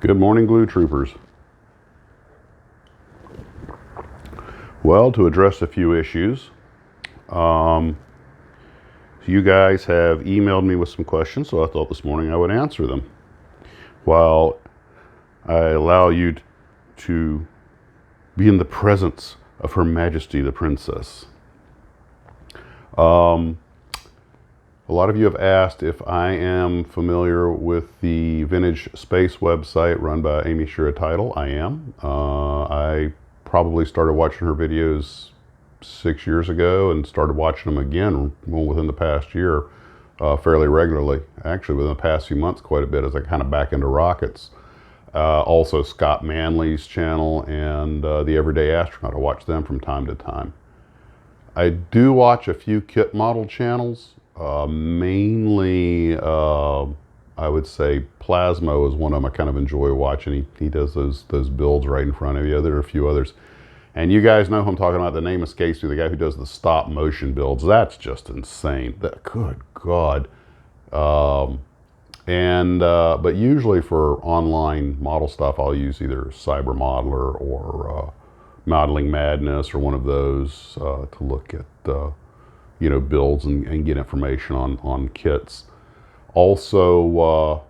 Good morning, Glue Troopers. Well, to address a few issues, you guys have emailed me with some questions, so I thought this morning I would answer them while I allow you to be in the presence of Her Majesty the Princess. A lot of you have asked if I am familiar with the Vintage Space website run by Amy Shira Teitel. I am. I probably started watching her videos 6 years ago and started watching them again within the past year fairly regularly. Actually, within the past few months, quite a bit as I kind of back into rockets. Also, Scott Manley's channel and The Everyday Astronaut. I watch them from time to time. I do watch a few kit model channels. Mainly, I would say Plasmo is one of them I kind of enjoy watching. He does those builds right in front of you. There are a few others. And you guys know who I'm talking about. The name escapes me. The guy who does the stop motion builds. That's just insane. Good God. But usually for online model stuff, I'll use either Cyber Modeler or Modeling Madness or one of those to look at builds and get information on kits. Also,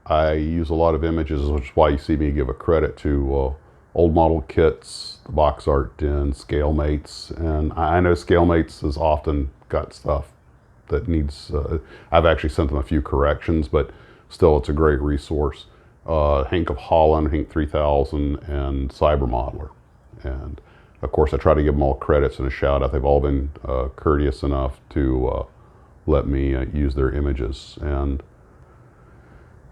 I use a lot of images, which is why you see me give a credit to old model kits, the Box Art Den, Scalemates, and I know Scalemates has often got stuff that needs, I've actually sent them a few corrections, but still it's a great resource. Hank of Holland, Hank 3000, and Cyber Modeler. And of course, I try to give them all credits and a shout out. They've all been courteous enough to let me use their images. And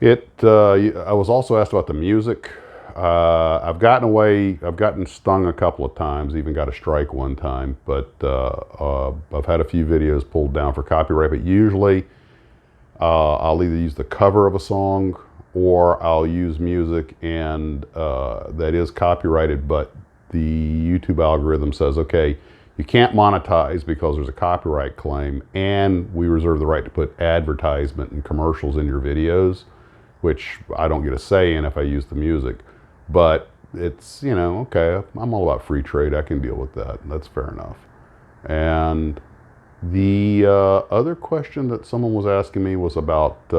I was also asked about the music. I've gotten stung a couple of times, even got a strike one time, but I've had a few videos pulled down for copyright, but usually I'll either use the cover of a song or I'll use music and that is copyrighted, but the YouTube algorithm says, okay, you can't monetize because there's a copyright claim, and we reserve the right to put advertisement and commercials in your videos, which I don't get a say in if I use the music. But it's, okay, I'm all about free trade. I can deal with that. That's fair enough. And the other question that someone was asking me was about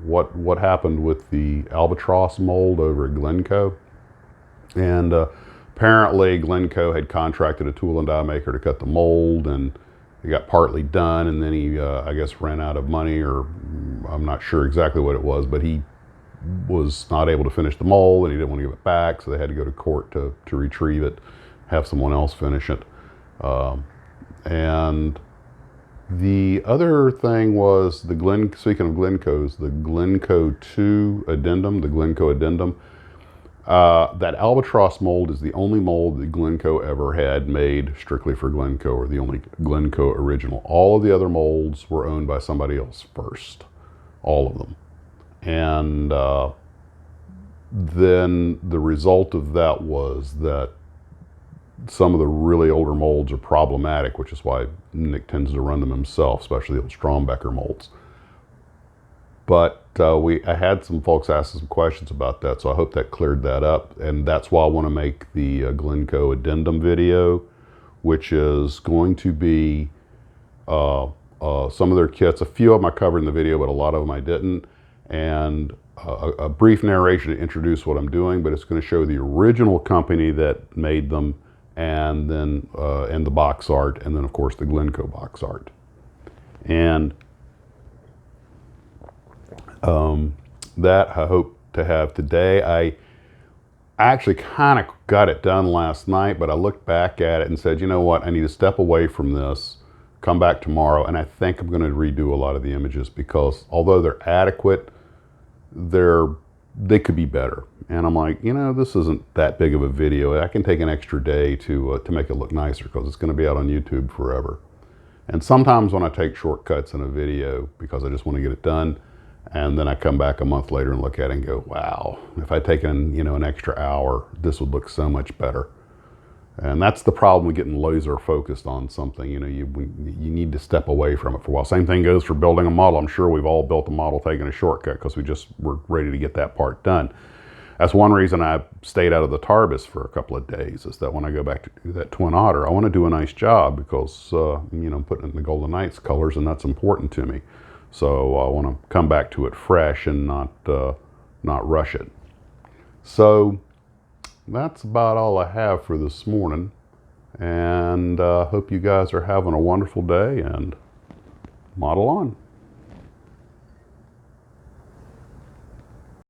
what happened with the Albatross mold over at Glencoe. And apparently Glencoe had contracted a tool and die maker to cut the mold, and it got partly done, and then he, I guess, ran out of money, or I'm not sure exactly what it was, but he was not able to finish the mold, and he didn't want to give it back, so they had to go to court to retrieve it, have someone else finish it. And the other thing was speaking of Glencoe's, the Glencoe 2 addendum, the Glencoe addendum. That Albatross mold is the only mold that Glencoe ever had made strictly for Glencoe, or the only Glencoe original. All of the other molds were owned by somebody else first, all of them. And then the result of that was that some of the really older molds are problematic, which is why Nick tends to run them himself, especially the old Strombecker molds. But I had some folks ask some questions about that, so I hope that cleared that up. And that's why I want to make the Glencoe addendum video, which is going to be some of their kits. A few of them I covered in the video, but a lot of them I didn't. And a brief narration to introduce what I'm doing, but it's going to show the original company that made them, and then and the box art, and then of course the Glencoe box art. And that I hope to have today. I actually kind of got it done last night, but I looked back at it and said, you know what, I need to step away from this, come back tomorrow, and I think I'm going to redo a lot of the images, because although they're adequate, they could be better. And I'm like, this isn't that big of a video. I can take an extra day to make it look nicer, because it's going to be out on YouTube forever. And sometimes when I take shortcuts in a video because I just want to get it done, and then I come back a month later and look at it and go, wow, if I'd taken, an extra hour, this would look so much better. And that's the problem with getting laser focused on something. You need to step away from it for a while. Same thing goes for building a model. I'm sure we've all built a model taking a shortcut because we just were ready to get that part done. That's one reason I stayed out of the Tarbis for a couple of days, is that when I go back to do that Twin Otter, I want to do a nice job because, you know, I'm putting in the Golden Knights colors and that's important to me. So I want to come back to it fresh and not rush it. So that's about all I have for this morning. And hope you guys are having a wonderful day and model on.